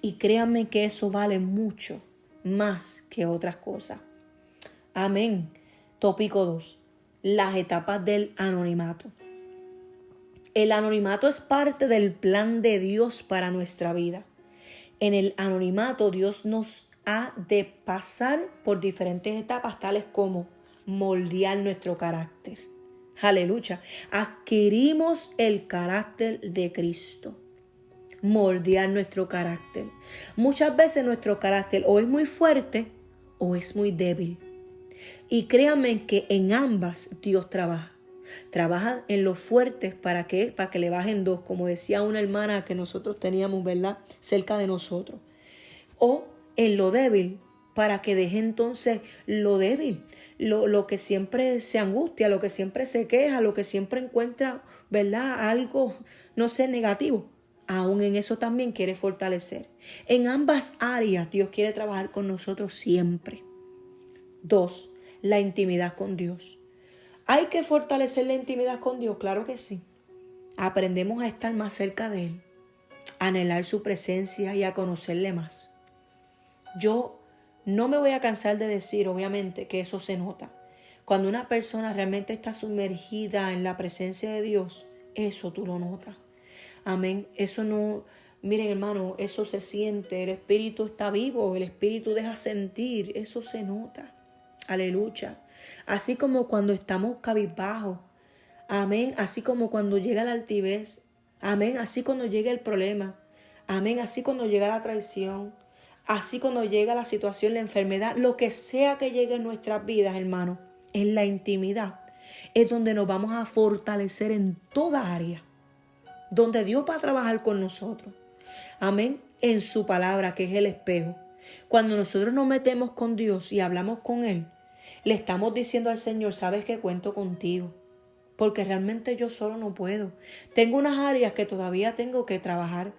Y créanme que eso vale mucho más que otras cosas. Amén. Tópico 2. Las etapas del anonimato. El anonimato es parte del plan de Dios para nuestra vida. En el anonimato Dios nos ha de pasar por diferentes etapas, tales como moldear nuestro carácter. Aleluya. Adquirimos el carácter de Cristo. Moldear nuestro carácter. Muchas veces nuestro carácter o es muy fuerte o es muy débil. Y créanme que en ambas Dios trabaja. Trabaja en los fuertes para que le bajen dos, como decía una hermana que nosotros teníamos, ¿verdad?, cerca de nosotros. O en lo débil, para que deje entonces lo débil, lo que siempre se angustia, lo que siempre se queja, lo que siempre encuentra, ¿verdad?, algo, no sé, negativo. Aún en eso también quiere fortalecer. En ambas áreas Dios quiere trabajar con nosotros siempre. 2. La intimidad con Dios. ¿Hay que fortalecer la intimidad con Dios? Claro que sí. Aprendemos a estar más cerca de Él, a anhelar su presencia y a conocerle más. Yo no me voy a cansar de decir, obviamente, que eso se nota. Cuando una persona realmente está sumergida en la presencia de Dios, eso tú lo notas. Amén. Eso no, miren hermano, eso se siente, el Espíritu está vivo, el Espíritu deja sentir, eso se nota. Aleluya. Así como cuando estamos cabizbajos. Amén. Así como cuando llega la altivez. Amén. Así cuando llega el problema. Amén. Así cuando llega la traición. Así cuando llega la situación, la enfermedad, lo que sea que llegue en nuestras vidas, hermano, en la intimidad, es donde nos vamos a fortalecer en toda área. Donde Dios va a trabajar con nosotros. Amén. En su palabra, que es el espejo. Cuando nosotros nos metemos con Dios y hablamos con Él, le estamos diciendo al Señor, sabes que cuento contigo, porque realmente yo solo no puedo. Tengo unas áreas que todavía tengo que trabajar.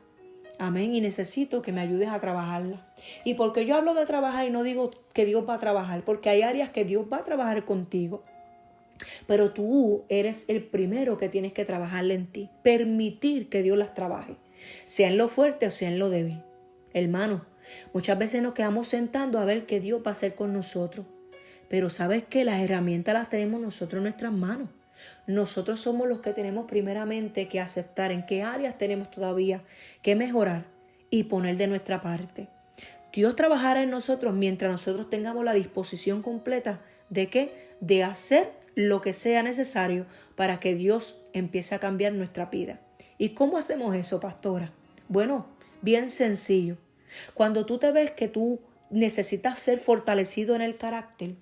Amén. Y necesito que me ayudes a trabajarlas. Y porque yo hablo de trabajar y no digo que Dios va a trabajar, porque hay áreas que Dios va a trabajar contigo. Pero tú eres el primero que tienes que trabajarle en ti. Permitir que Dios las trabaje, sea en lo fuerte o sea en lo débil. Hermano, muchas veces nos quedamos sentando a ver qué Dios va a hacer con nosotros. Pero sabes que las herramientas las tenemos nosotros en nuestras manos. Nosotros somos los que tenemos primeramente que aceptar en qué áreas tenemos todavía que mejorar y poner de nuestra parte. Dios trabajará en nosotros mientras nosotros tengamos la disposición completa de ¿qué? De hacer lo que sea necesario para que Dios empiece a cambiar nuestra vida. ¿Y cómo hacemos eso, pastora? Bueno, bien sencillo. Cuando tú te ves que tú necesitas ser fortalecido en el carácter,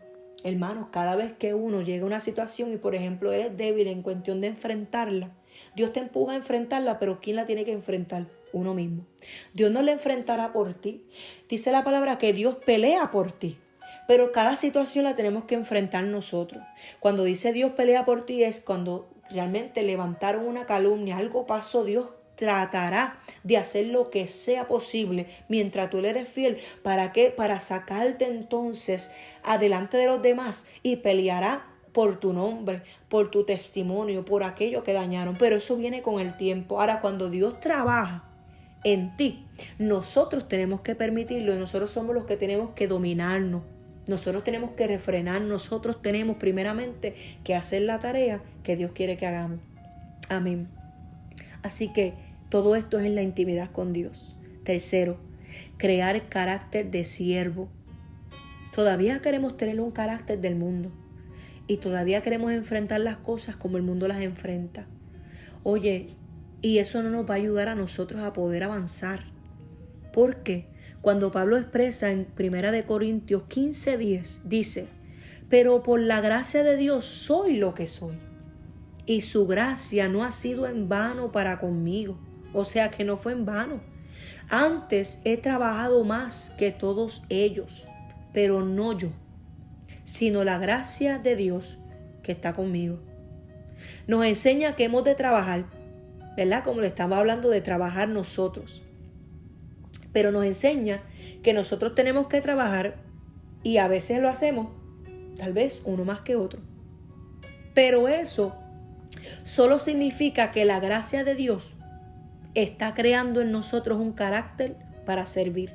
hermanos, cada vez que uno llega a una situación y por ejemplo eres débil en cuestión de enfrentarla, Dios te empuja a enfrentarla, pero ¿quién la tiene que enfrentar? Uno mismo. Dios no la enfrentará por ti. Dice la palabra que Dios pelea por ti, pero cada situación la tenemos que enfrentar nosotros. Cuando dice Dios pelea por ti es cuando realmente levantaron una calumnia, algo pasó, Dios tratará de hacer lo que sea posible mientras tú le eres fiel. ¿Para qué? Para sacarte entonces adelante de los demás y peleará por tu nombre, por tu testimonio, por aquello que dañaron. Pero eso viene con el tiempo. Ahora, cuando Dios trabaja en ti, nosotros tenemos que permitirlo y nosotros somos los que tenemos que dominarnos. Nosotros tenemos que refrenar, nosotros tenemos primeramente que hacer la tarea que Dios quiere que hagamos. Amén. Así que todo esto es en la intimidad con Dios. Tercero, crear carácter de siervo. Todavía queremos tener un carácter del mundo y todavía queremos enfrentar las cosas como el mundo las enfrenta. Oye, y eso no nos va a ayudar a nosotros a poder avanzar. ¿Por qué? Cuando Pablo expresa en 1 Corintios 15:10, dice, pero por la gracia de Dios soy lo que soy. Y su gracia no ha sido en vano para conmigo. O sea que no fue en vano. Antes he trabajado más que todos ellos, pero no yo, sino la gracia de Dios que está conmigo. Nos enseña que hemos de trabajar, ¿verdad? Como le estamos hablando de trabajar nosotros. Pero nos enseña que nosotros tenemos que trabajar y a veces lo hacemos, tal vez uno más que otro. Pero eso solo significa que la gracia de Dios está creando en nosotros un carácter para servir.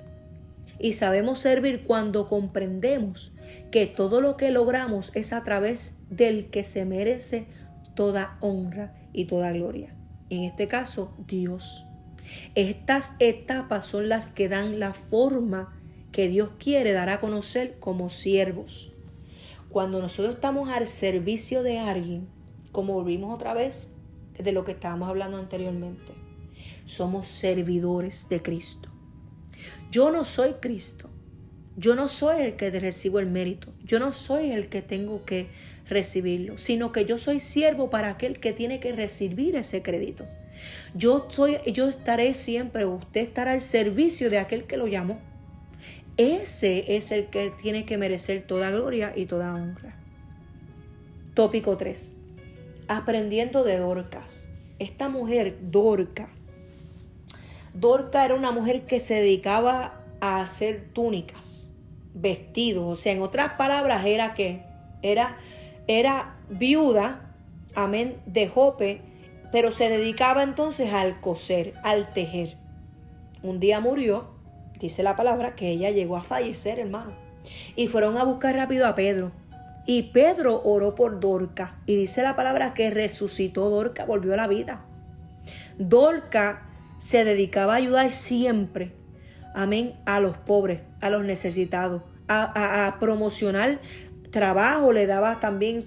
Y sabemos servir cuando comprendemos que todo lo que logramos es a través del que se merece toda honra y toda gloria. En este caso, Dios. Estas etapas son las que dan la forma que Dios quiere dar a conocer como siervos. Cuando nosotros estamos al servicio de alguien, como volvimos otra vez de lo que estábamos hablando anteriormente, somos servidores de Cristo. Yo no soy Cristo. Yo no soy el que recibo el mérito. Yo no soy el que tengo que recibirlo, sino que yo soy siervo para aquel que tiene que recibir ese crédito. Yo estaré siempre, usted estará al servicio de aquel que lo llamó. Ese es el que tiene que merecer toda gloria y toda honra. Tópico 3. Aprendiendo de Dorcas. Esta mujer, Dorca era una mujer que se dedicaba a hacer túnicas, vestidos. O sea, en otras palabras, era viuda, amén, de Jope, pero se dedicaba entonces al coser, al tejer. Un día murió, dice la palabra, que ella llegó a fallecer, hermano. Y fueron a buscar rápido a Pedro. Y Pedro oró por Dorca. Y dice la palabra que resucitó Dorca, volvió a la vida. Dorca se dedicaba a ayudar siempre, amén, a los pobres, a los necesitados, a promocionar trabajo, le daba también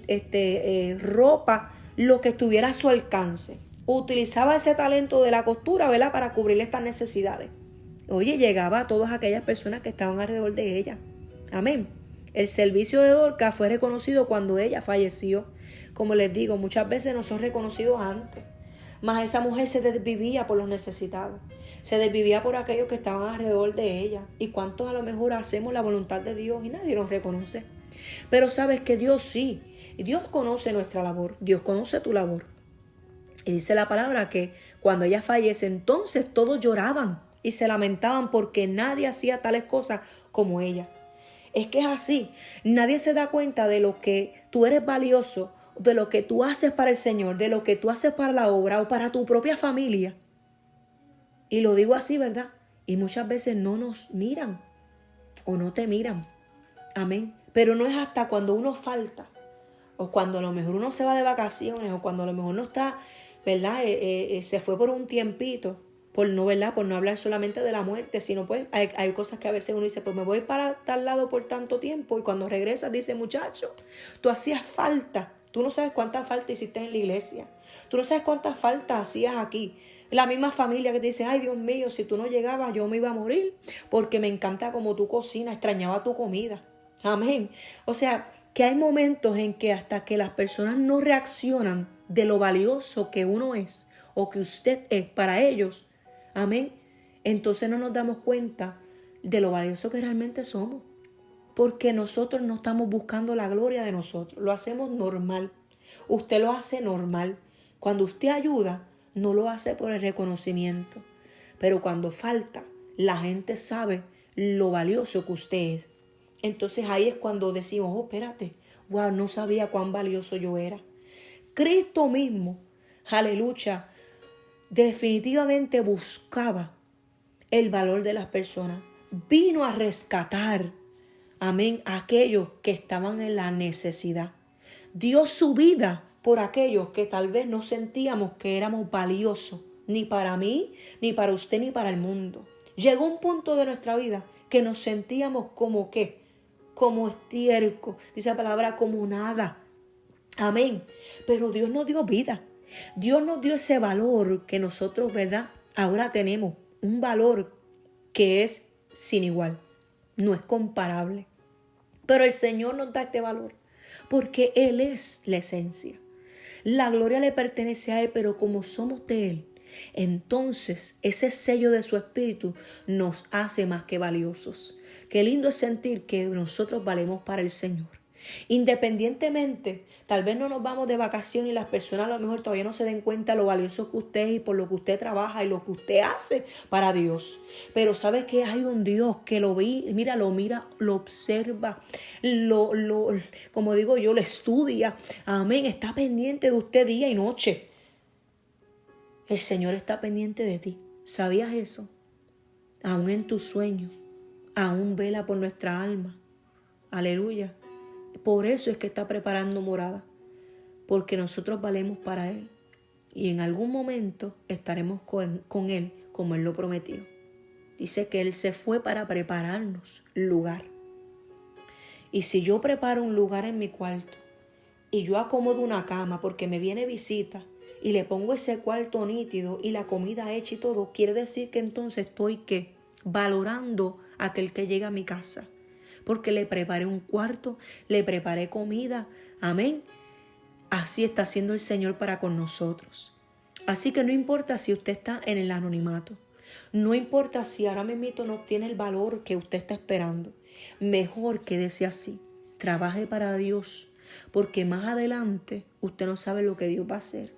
ropa, lo que estuviera a su alcance. Utilizaba ese talento de la costura, ¿verdad?, para cubrir estas necesidades. Oye, llegaba a todas aquellas personas que estaban alrededor de ella. Amén. El servicio de Dorca fue reconocido cuando ella falleció. Como les digo, muchas veces no son reconocidos antes. Mas esa mujer se desvivía por los necesitados. Se desvivía por aquellos que estaban alrededor de ella. ¿Y cuántos a lo mejor hacemos la voluntad de Dios y nadie nos reconoce? Pero sabes que Dios sí. Y Dios conoce nuestra labor. Dios conoce tu labor. Y dice la palabra que cuando ella fallece, entonces todos lloraban y se lamentaban porque nadie hacía tales cosas como ella. Es que es así. Nadie se da cuenta de lo que tú eres valioso, de lo que tú haces para el Señor, de lo que tú haces para la obra o para tu propia familia. Y lo digo así, ¿verdad? Y muchas veces no nos miran o no te miran. Amén. Pero no es hasta cuando uno falta o cuando a lo mejor uno se va de vacaciones o cuando a lo mejor no está, ¿verdad? Se fue por un tiempito, por no hablar solamente de la muerte, sino pues hay cosas que a veces uno dice, pues me voy para tal lado por tanto tiempo y cuando regresas dice, muchacho, tú hacías falta. Tú no sabes cuánta falta hiciste en la iglesia. Tú no sabes cuánta falta hacías aquí. La misma familia que te dice, ay Dios mío, si tú no llegabas yo me iba a morir porque me encanta como tú cocinas, extrañaba tu comida. Amén. O sea, que hay momentos en que hasta que las personas no reaccionan de lo valioso que uno es o que usted es para ellos, amén, entonces no nos damos cuenta de lo valioso que realmente somos. Porque nosotros no estamos buscando la gloria de nosotros. Lo hacemos normal. Usted lo hace normal. Cuando usted ayuda, no lo hace por el reconocimiento. Pero cuando falta, la gente sabe lo valioso que usted es. Entonces ahí es cuando decimos, oh, espérate, wow, no sabía cuán valioso yo era. Cristo mismo, aleluya, definitivamente buscaba el valor de las personas. Vino a rescatar, amén, a aquellos que estaban en la necesidad. Dio su vida por aquellos que tal vez no sentíamos que éramos valiosos, ni para mí, ni para usted, ni para el mundo. Llegó un punto de nuestra vida que nos sentíamos como ¿qué? Como estiércol, dice la palabra, como nada. Amén. Pero Dios nos dio vida. Dios nos dio ese valor que nosotros, ¿verdad? Ahora tenemos un valor que es sin igual. No es comparable. Pero el Señor nos da este valor porque Él es la esencia. La gloria le pertenece a Él, pero como somos de Él, entonces ese sello de su espíritu nos hace más que valiosos. Qué lindo es sentir que nosotros valemos para el Señor. Independientemente, tal vez no nos vamos de vacaciones y las personas a lo mejor todavía no se den cuenta lo valioso que usted es y por lo que usted trabaja y lo que usted hace para Dios. Pero sabe que hay un Dios que lo mira, lo observa, como digo yo, lo estudia. Amén, está pendiente de usted día y noche. El Señor está pendiente de ti. ¿Sabías eso? Aún en tus sueños, aún vela por nuestra alma. Aleluya. Por eso es que está preparando morada, porque nosotros valemos para Él y en algún momento estaremos con Él como Él lo prometió. Dice que Él se fue para prepararnos lugar. Y si yo preparo un lugar en mi cuarto y yo acomodo una cama porque me viene visita y le pongo ese cuarto nítido y la comida hecha y todo, quiere decir que entonces estoy ¿qué? Valorando a aquel que llega a mi casa. Porque le preparé un cuarto, le preparé comida. Amén. Así está haciendo el Señor para con nosotros. Así que no importa si usted está en el anonimato. No importa si ahora mismo no obtiene el valor que usted está esperando. Mejor quédese así. Trabaje para Dios. Porque más adelante usted no sabe lo que Dios va a hacer.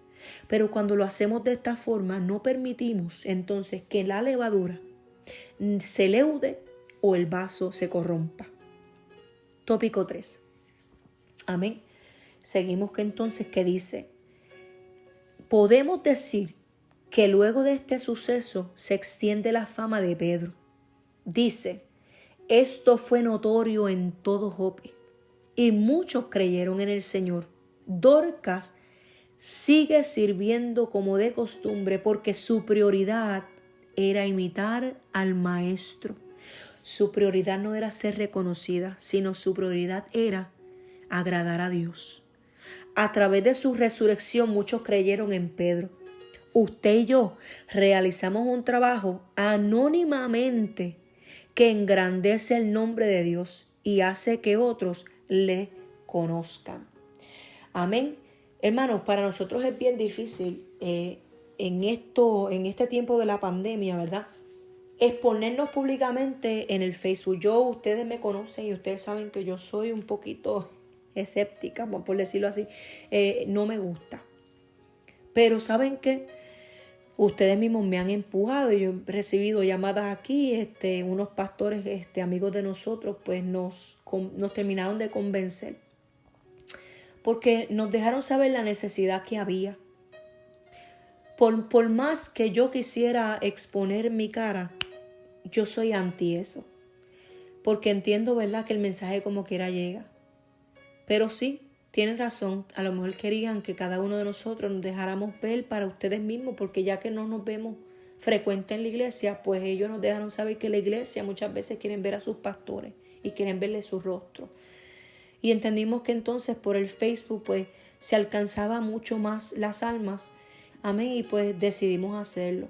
Pero cuando lo hacemos de esta forma, no permitimos entonces que la levadura se leude o el vaso se corrompa. Tópico 3. Amén. Seguimos que entonces que dice, podemos decir que luego de este suceso se extiende la fama de Pedro. Dice, esto fue notorio en todo Jope y muchos creyeron en el Señor. Dorcas sigue sirviendo como de costumbre porque su prioridad era imitar al maestro. Su prioridad no era ser reconocida, sino su prioridad era agradar a Dios. A través de su resurrección muchos creyeron en Pedro. Usted y yo realizamos un trabajo anónimamente que engrandece el nombre de Dios y hace que otros le conozcan. Amén. Hermanos, para nosotros es bien difícil en este tiempo de la pandemia, ¿verdad? Exponernos públicamente en el Facebook. Ustedes me conocen y ustedes saben que yo soy un poquito escéptica, por decirlo así. No me gusta. Pero ¿saben qué? Ustedes mismos me han empujado y yo he recibido llamadas aquí. Unos pastores, amigos de nosotros, pues nos terminaron de convencer. Porque nos dejaron saber la necesidad que había. Por más que yo quisiera exponer mi cara, yo soy anti eso. Porque entiendo, ¿verdad?, que el mensaje como quiera llega. Pero sí, tienen razón. A lo mejor querían que cada uno de nosotros nos dejáramos ver para ustedes mismos, porque ya que no nos vemos frecuente en la iglesia, pues ellos nos dejaron saber que la iglesia muchas veces quieren ver a sus pastores y quieren verle su rostro. Y entendimos que entonces por el Facebook pues se alcanzaba mucho más las almas. Amén. Y pues decidimos hacerlo.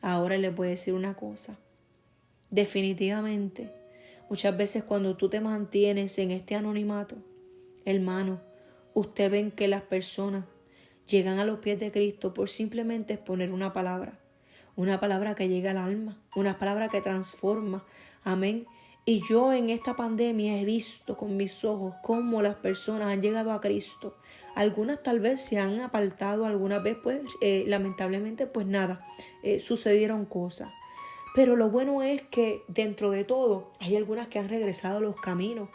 Ahora les voy a decir una cosa. Definitivamente, muchas veces cuando tú te mantienes en este anonimato, hermano, usted ven que las personas llegan a los pies de Cristo por simplemente exponer una palabra que llega al alma, una palabra que transforma, amén, Y yo en esta pandemia he visto con mis ojos cómo las personas han llegado a Cristo. Algunas tal vez se han apartado, algunas veces pues lamentablemente pues nada, sucedieron cosas. Pero lo bueno es que dentro de todo hay algunas que han regresado a los caminos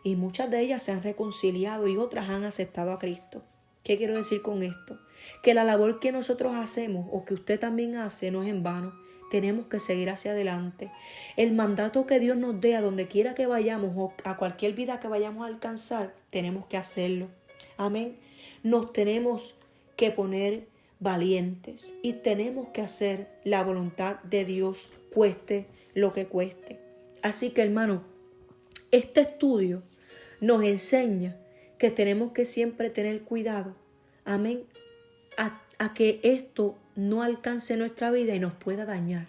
y muchas de ellas se han reconciliado y otras han aceptado a Cristo. ¿Qué quiero decir con esto? Que la labor que nosotros hacemos o que usted también hace no es en vano. Tenemos que seguir hacia adelante. El mandato que Dios nos dé a donde quiera que vayamos o a cualquier vida que vayamos a alcanzar, tenemos que hacerlo. Amén. Nos tenemos que poner valientes y tenemos que hacer la voluntad de Dios, cueste lo que cueste. Así que, hermano, este estudio nos enseña que tenemos que siempre tener cuidado, amén, a que esto no alcance nuestra vida y nos pueda dañar.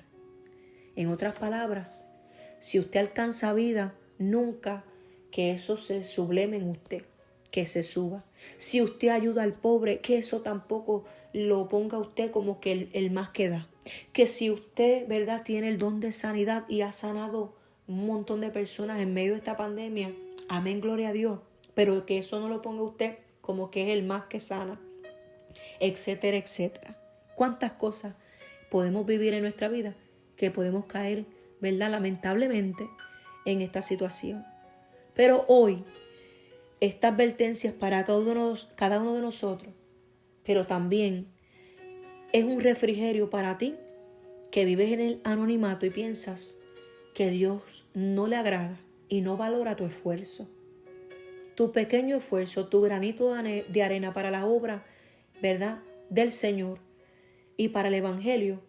En otras palabras, si usted alcanza vida, nunca que eso se sublime en usted, que se suba. Si usted ayuda al pobre, que eso tampoco lo ponga usted como que el más que da. Que si usted, ¿verdad?, tiene el don de sanidad y ha sanado un montón de personas en medio de esta pandemia, amén, gloria a Dios, pero que eso no lo ponga usted como que es el más que sana, etcétera, etcétera. ¿Cuántas cosas podemos vivir en nuestra vida que podemos caer, ¿verdad?, lamentablemente en esta situación? Pero hoy, esta advertencia es para cada uno de nosotros, pero también es un refrigerio para ti que vives en el anonimato y piensas que Dios no le agrada y no valora tu esfuerzo. Tu pequeño esfuerzo, tu granito de arena para la obra, ¿verdad?, del Señor y para el Evangelio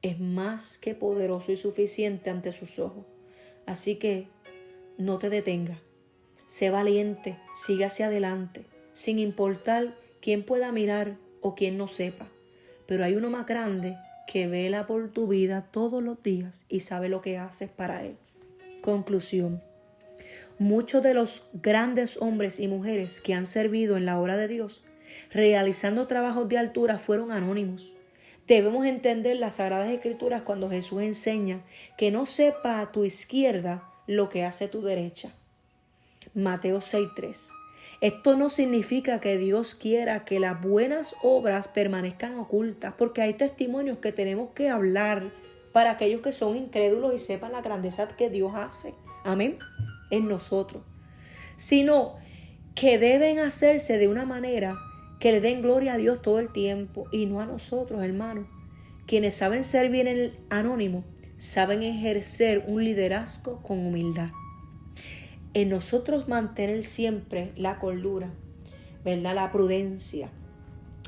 es más que poderoso y suficiente ante sus ojos. Así que no te detengas. Sé valiente, sigue hacia adelante, sin importar quién pueda mirar o quién no sepa. Pero hay uno más grande que vela por tu vida todos los días y sabe lo que haces para él. Conclusión. Muchos de los grandes hombres y mujeres que han servido en la obra de Dios, realizando trabajos de altura, fueron anónimos. Debemos entender las Sagradas Escrituras cuando Jesús enseña que no sepa a tu izquierda lo que hace tu derecha. Mateo 6:3. Esto no significa que Dios quiera que las buenas obras permanezcan ocultas, porque hay testimonios que tenemos que hablar para aquellos que son incrédulos y sepan la grandeza que Dios hace. Amén. En nosotros. Sino que deben hacerse de una manera que le den gloria a Dios todo el tiempo y no a nosotros, hermanos. Quienes saben servir en el anónimo, saben ejercer un liderazgo con humildad. En nosotros mantener siempre la cordura, ¿verdad?, la prudencia,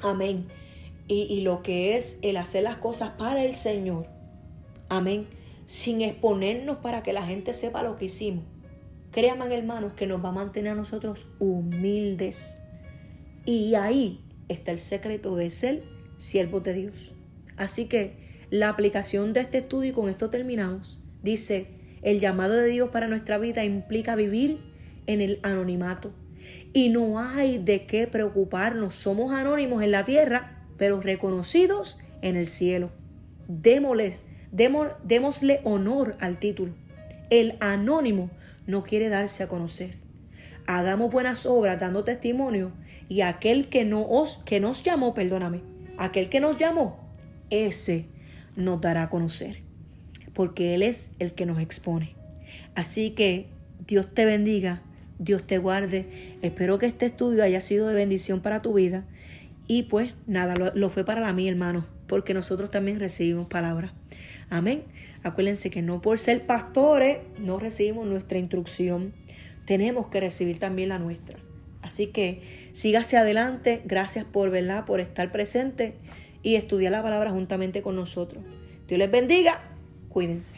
amén, y lo que es el hacer las cosas para el Señor, amén, sin exponernos para que la gente sepa lo que hicimos. Créanme, hermanos, que nos va a mantener a nosotros humildes. Y ahí está el secreto de ser siervos de Dios. Así que la aplicación de este estudio, y con esto terminamos, dice: el llamado de Dios para nuestra vida implica vivir en el anonimato. Y no hay de qué preocuparnos. Somos anónimos en la tierra, pero reconocidos en el cielo. Démosle honor al título. El anónimo no quiere darse a conocer. Hagamos buenas obras dando testimonio y aquel que nos llamó, ese nos dará a conocer, porque Él es el que nos expone. Así que Dios te bendiga, Dios te guarde. Espero que este estudio haya sido de bendición para tu vida y pues nada, lo fue para la mía, hermano, porque nosotros también recibimos palabra. Amén. Acuérdense que no por ser pastores no recibimos nuestra instrucción. Tenemos que recibir también la nuestra. Así que sígase adelante. Gracias por estar presente y estudiar la palabra juntamente con nosotros. Dios les bendiga. Cuídense.